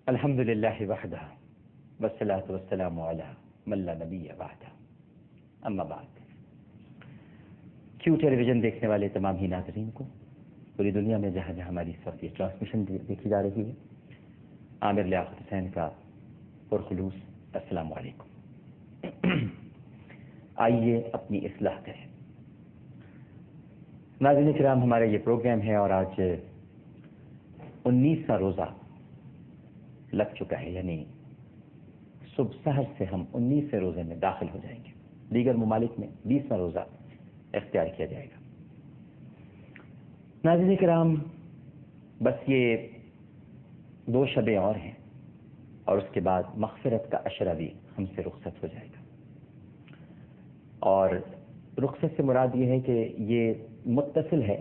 الحمد للہ وحدہ والصلاۃ والسلام علی من لا نبی بعدہ، اما بعد۔ کیو ٹیلی ویژن دیکھنے والے تمام ہی ناظرین کو پوری دنیا میں جہاں جہاں ہماری اس وقت یہ ٹرانسمیشن دیکھی جا رہی ہے، عامر لیاقت حسین کا پرخلوص السلام علیکم۔ آئیے اپنی اصلاح کریں۔ ناظرین کرام، ہمارا یہ پروگرام ہے اور آج 19واں روزہ لگ چکا ہے، یعنی صبح سحر سے ہم 19ویں روزے میں داخل ہو جائیں گے۔ دیگر ممالک میں 20واں روزہ اختیار کیا جائے گا۔ ناظرین کرام، بس یہ 2 شبیں اور ہیں اور اس کے بعد مغفرت کا عشرہ بھی ہم سے رخصت ہو جائے گا۔ اور رخصت سے مراد یہ ہے کہ یہ متصل ہے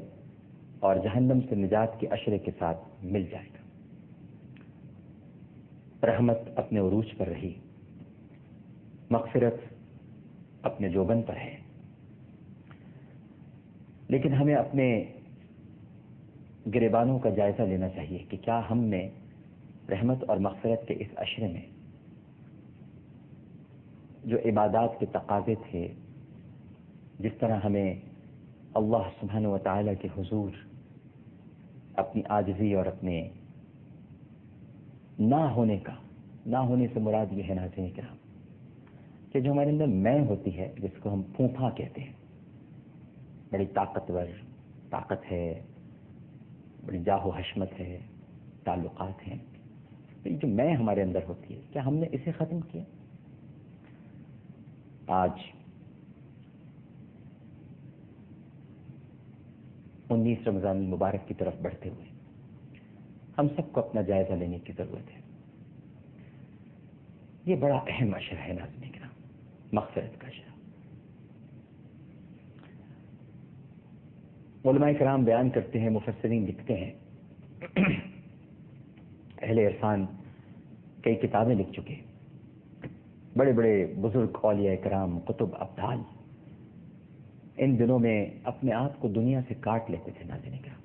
اور جہنم سے نجات کے عشرے کے ساتھ مل جائے گا۔ رحمت اپنے عروج پر رہی، مغفرت اپنے جوبن پر ہے، لیکن ہمیں اپنے گریبانوں کا جائزہ لینا چاہیے کہ کیا ہم نے رحمت اور مغفرت کے اس عشرے میں جو عبادات کے تقاضے تھے، جس طرح ہمیں اللہ سبحانہ و تعالیٰ کے حضور اپنی عاجزی اور اپنے نہ ہونے سے مراد یہ ہے ناظرین کرام کہ جو ہمارے اندر میں ہوتی ہے، جس کو ہم پھوپھا کہتے ہیں، بڑی طاقت ہے، بڑی جاہ و حشمت ہے، تعلقات ہیں، یہ جو میں ہمارے اندر ہوتی ہے، کیا ہم نے اسے ختم کیا؟ آج 19 رمضان المبارک کی طرف بڑھتے ہوئے ہم سب کو اپنا جائزہ لینے کی ضرورت ہے۔ یہ بڑا اہم عشرہ ہے ناظرین کرام، مغفرت کا عشرہ۔ علماء کرام بیان کرتے ہیں، مفسرین لکھتے ہیں، اہل عرفان کئی کتابیں لکھ چکے، بڑے بڑے بزرگ اولیاء کرام، قطب، ابدال ان دنوں میں اپنے آپ کو دنیا سے کاٹ لیتے تھے ناظرین کرام۔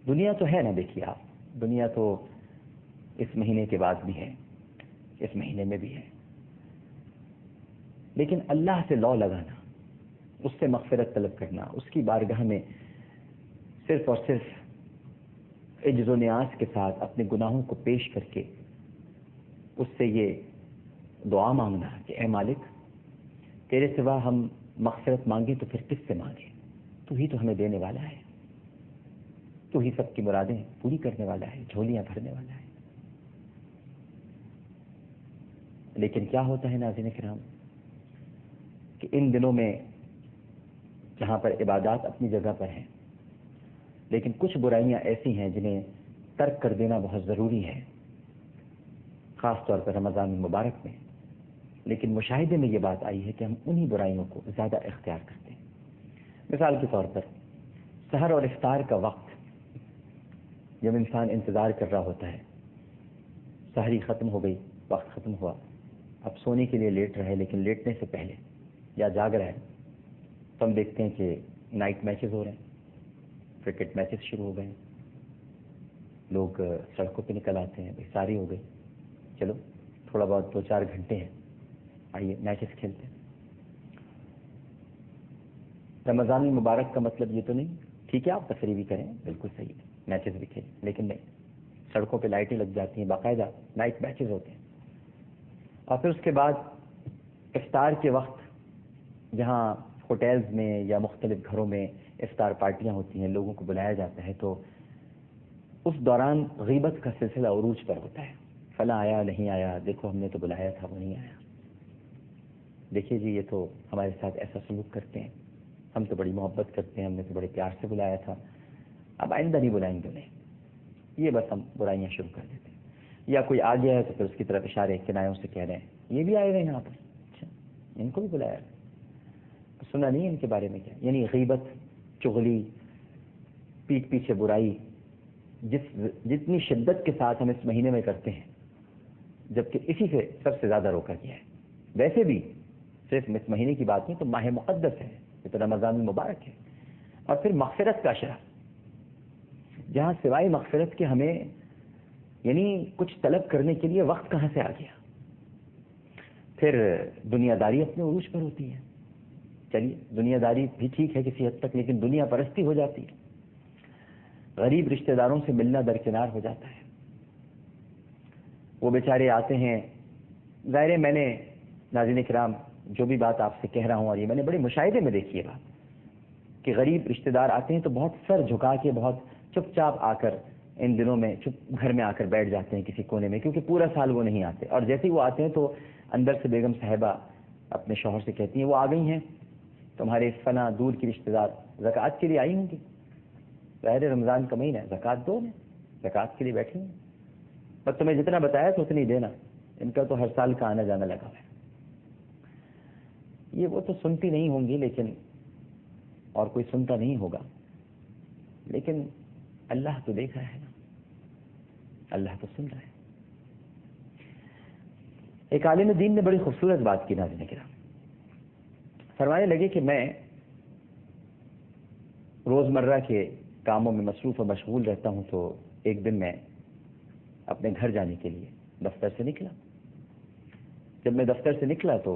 دنیا تو ہے نا، دیکھیے آپ، دنیا تو اس مہینے کے بعد بھی ہے، اس مہینے میں بھی ہے، لیکن اللہ سے لو لگانا، اس سے مغفرت طلب کرنا، اس کی بارگاہ میں صرف اور صرف عجز و نیاز کے ساتھ اپنے گناہوں کو پیش کر کے اس سے یہ دعا مانگنا کہ اے مالک، تیرے سوا ہم مغفرت مانگیں تو پھر کس سے مانگیں؟ تو ہی تو ہمیں دینے والا ہے، تو ہی سب کی مرادیں پوری کرنے والا ہے، جھولیاں بھرنے والا ہے۔ لیکن کیا ہوتا ہے ناظرین کرام کہ ان دنوں میں جہاں پر عبادات اپنی جگہ پر ہیں، لیکن کچھ برائیاں ایسی ہیں جنہیں ترک کر دینا بہت ضروری ہے، خاص طور پر رمضان المبارک میں۔ لیکن مشاہدے میں یہ بات آئی ہے کہ ہم انہی برائیوں کو زیادہ اختیار کرتے ہیں۔ مثال کے طور پر سحر اور افطار کا وقت جب انسان انتظار کر رہا ہوتا ہے، سحری ختم ہو گئی، وقت ختم ہوا، اب سونے کے لیے لیٹ رہے، لیکن لیٹنے سے پہلے یا جاگ رہا ہے تو ہم دیکھتے ہیں کہ نائٹ میچز ہو رہے ہیں، کرکٹ میچز شروع ہو گئے ہیں، لوگ سڑکوں پہ نکل آتے ہیں، ساری ہو گئی، چلو تھوڑا بہت 2-4 گھنٹے ہیں، آئیے میچز کھیلتے ہیں۔ رمضان المبارک کا مطلب یہ تو نہیں، ٹھیک ہے آپ تفریح بھی کریں، بالکل صحیح ہے، میچز بھی کھیلیں، لیکن نہیں، سڑکوں پہ لائٹیں لگ جاتی ہیں، باقاعدہ نائٹ میچز ہوتے ہیں۔ اور پھر اس کے بعد افطار کے وقت جہاں ہوٹلز میں یا مختلف گھروں میں افطار پارٹیاں ہوتی ہیں، لوگوں کو بلایا جاتا ہے، تو اس دوران غیبت کا سلسلہ عروج پر ہوتا ہے، فلاں آیا نہیں آیا، دیکھو ہم نے تو بلایا تھا وہ نہیں آیا، دیکھیے جی یہ تو ہمارے ساتھ ایسا سلوک کرتے ہیں، ہم تو بڑی محبت کرتے ہیں، ہم نے تو بڑے پیار سے بلایا تھا، اب آئندہ نہیں بلائیں گے انہیں۔ یہ بس ہم برائیاں شروع کر دیتے ہیں۔ یا کوئی آ گیا ہے تو پھر اس کی طرف اشارے کنایوں سے کہہ رہے ہیں یہ بھی آئے ہوئے ہیں یہاں پر، اچھا ان کو بھی بلایا، سنا نہیں ان کے بارے میں کیا؟ یعنی غیبت، چغلی، پیٹھ پیچھے برائی جتنی شدت کے ساتھ ہم اس مہینے میں کرتے ہیں، جبکہ اسی سے سب سے زیادہ روکا گیا ہے۔ ویسے بھی صرف اس مہینے کی بات نہیں، تو ماہ مقدس ہے، یہ تو رمضان المبارک ہے۔ اور پھر مغفرت کا عشرہ، جہاں سوائے مغفرت کے ہمیں یعنی کچھ طلب کرنے کے لیے وقت کہاں سے آ گیا؟ پھر دنیا داری اپنے عروج پر ہوتی ہے. چلیے دنیا داری بھی ٹھیک ہے کسی حد تک، لیکن دنیا پرستی ہو جاتی ہے. غریب رشتہ داروں سے ملنا درکنار ہو جاتا ہے. وہ بیچارے آتے ہیں. ظاہر ہے میں نے ناظرین کرام جو بھی بات آپ سے کہہ رہا ہوں، اور یہ میں نے بڑے مشاہدے میں دیکھی ہے بات کہ غریب رشتہ دار آتے ہیں تو بہت سر جھکا کے، بہت چپ چاپ آ کر ان دنوں میں چپ گھر میں آ کر بیٹھ جاتے ہیں کسی کونے میں، کیونکہ پورا سال وہ نہیں آتے. اور جیسے ہی وہ آتے ہیں تو اندر سے بیگم صاحبہ اپنے شوہر سے کہتی ہیں وہ آ گئی ہیں تمہارے فلاں دور کی رشتہ دار، زکوٰۃ کے لیے آئی ہوں گی. ظاہر رمضان کا مہینہ ہے، زکوٰۃ دو میں، زکوٰۃ کے لیے بیٹھی ہیں. بس تمہیں جتنا بتایا تو اتنی دینا، ان کا تو ہر سال کا آنا جانا لگا ہے. یہ وہ تو سنتی نہیں ہوں گی، لیکن اور کوئی سنتا نہیں ہوگا، لیکن اللہ تو دیکھ رہا ہے نا، اللہ تو سن رہا ہے. ایک عالم دین نے بڑی خوبصورت بات کی ناظرین کرام. فرمانے لگے کہ میں روزمرہ کے کاموں میں مصروف و مشغول رہتا ہوں، تو ایک دن میں اپنے گھر جانے کے لیے دفتر سے نکلا. جب میں دفتر سے نکلا تو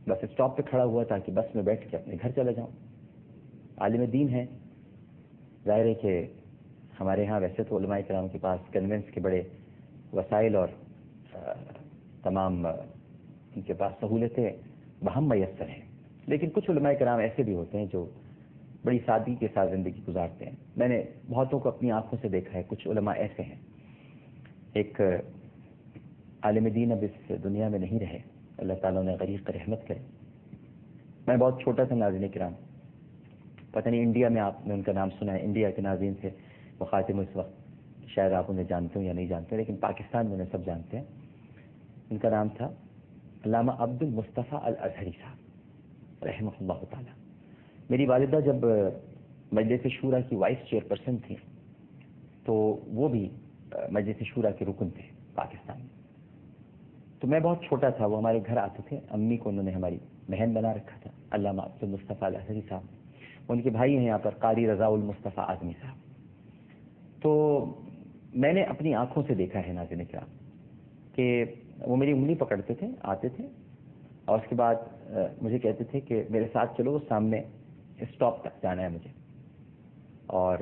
بس اسٹاپ پہ کھڑا ہوا تاکہ بس میں بیٹھ کے اپنے گھر چلا جاؤں. عالم دین ہے، ظاہر ہے کہ ہمارے ہاں ویسے تو علماء کرام کے پاس کنوینس کے بڑے وسائل اور تمام ان کے پاس سہولتیں بہم میسر ہیں، لیکن کچھ علماء کرام ایسے بھی ہوتے ہیں جو بڑی سادگی کے ساتھ زندگی گزارتے ہیں. میں نے بہتوں کو اپنی آنکھوں سے دیکھا ہے. کچھ علماء ایسے ہیں. ایک عالم دین اب اس دنیا میں نہیں رہے، اللہ تعالیٰ نے غریق رحمت کرے. میں بہت چھوٹا تھا ناظرین کرام، پتہ نہیں انڈیا میں آپ نے ان کا نام سنا ہے، انڈیا کے ناظرین سے مخاطب اس وقت شاید آپ انہیں جانتے ہوں یا نہیں جانتے، لیکن پاکستان میں انہیں سب جانتے ہیں. ان کا نام تھا علامہ عبد المصطفیٰ الازہری صاحب رحمہ اللہ تعالیٰ. میری والدہ جب مجلس شورا کی وائس چیئر پرسن تھیں تو وہ بھی مجلس شورا کے رکن تھے پاکستان میں. تو میں بہت چھوٹا تھا، وہ ہمارے گھر آتے تھے. امی کو انہوں نے ہماری بہن بنا رکھا تھا، علامہ عبد المصطفیٰ الازہری صاحب. ان کے بھائی ہیں یہاں پر قاری رضا المصطفیٰ اعظمی صاحب. تو میں نے اپنی آنکھوں سے دیکھا ہے ناظرین کرام کہ وہ میری انگلی پکڑتے تھے، آتے تھے، اور اس کے بعد مجھے کہتے تھے کہ میرے ساتھ چلو، سامنے اسٹاپ تک جانا ہے مجھے. اور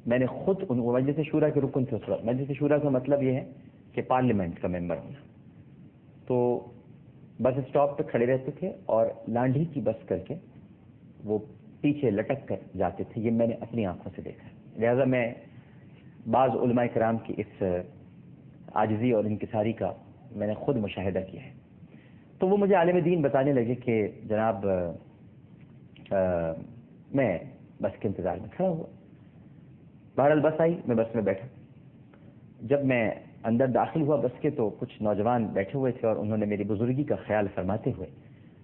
میں نے خود وہ مجلس شورا کے رکن تھے اس وقت. مجلس شورا کا مطلب یہ ہے کہ پارلیمنٹ کا ممبر ہونا. تو بس اسٹاپ پہ کھڑے رہتے تھے اور لانڈھی کی بس کر کے وہ پیچھے لٹک کر جاتے تھے. یہ میں نے اپنی آنکھوں سے دیکھا ہے. لہذا میں بعض علماء کرام کی اس عاجزی اور انکساری کا میں نے خود مشاہدہ کیا ہے. تو وہ مجھے عالم دین بتانے لگے کہ جناب میں بس کے انتظار میں کھڑا ہوا. بہرحال بس آئی، میں بس میں بیٹھا. جب میں اندر داخل ہوا بس کے تو کچھ نوجوان بیٹھے ہوئے تھے اور انہوں نے میری بزرگی کا خیال فرماتے ہوئے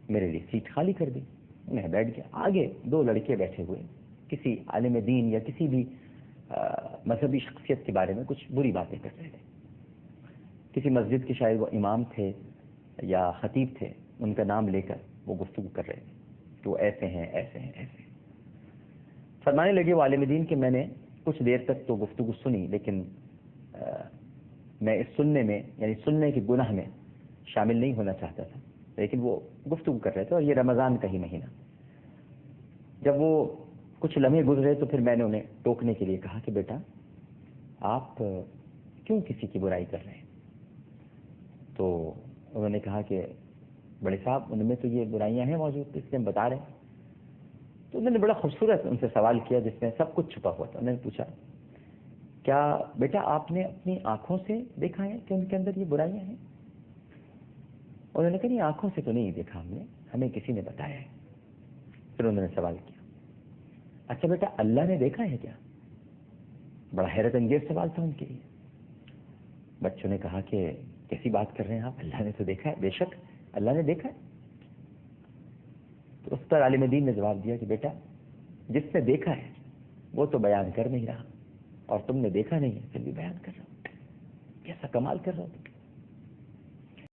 میرے لیے سیٹ خالی کر دی. میں بیٹھ گیا. آگے دو لڑکے بیٹھے ہوئے کسی عالم دین یا کسی بھی مذہبی شخصیت کے بارے میں کچھ بری باتیں کر رہے تھے. کسی مسجد کے شاید وہ امام تھے یا خطیب تھے، ان کا نام لے کر وہ گفتگو کر رہے تھے کہ وہ ایسے ہیں ایسے ہیں ایسے ہیں. فرمانے لگے وہ عالم دین کہ میں نے کچھ دیر تک تو گفتگو سنی، لیکن میں اس سننے میں یعنی سننے کے گناہ میں شامل نہیں ہونا چاہتا تھا. لیکن وہ گفتگو کر رہے تھے اور یہ رمضان کا ہی مہینہ. جب وہ کچھ لمحے گزرے تو پھر میں نے انہیں ٹوکنے کے لیے کہا کہ بیٹا آپ کیوں کسی کی برائی کر رہے ہیں؟ تو انہوں نے کہا کہ بڑے صاحب ان میں تو یہ برائیاں ہیں موجود، اس لیے ہم بتا رہے ہیں. تو انہوں نے بڑا خوبصورت ان سے سوال کیا جس میں سب کچھ چھپا ہوا تھا. انہوں نے پوچھا کیا بیٹا آپ نے اپنی آنکھوں سے دیکھا ہے کہ ان کے اندر یہ برائیاں ہیں؟ انہوں نے کہا نہیں، آنکھوں سے تو نہیں دیکھا ہم نے، ہمیں کسی نے بتایا ہے. پھر انہوں نے سوال کیا اچھا بیٹا اللہ نے دیکھا ہے کیا؟ بڑا حیرت انگیز سوال تھا ان کے لیے. بچوں نے کہا کہ کیسی بات کر رہے ہیں آپ، اللہ نے تو دیکھا ہے. بے شک اللہ نے دیکھا ہے. تو اس پر عالم دین نے جواب دیا کہ بیٹا جس نے دیکھا ہے وہ تو بیان کر نہیں رہا، اور تم نے دیکھا نہیں ہے پھر بھی بیان کر رہا ہو. کیسا کمال کر رہا ہو.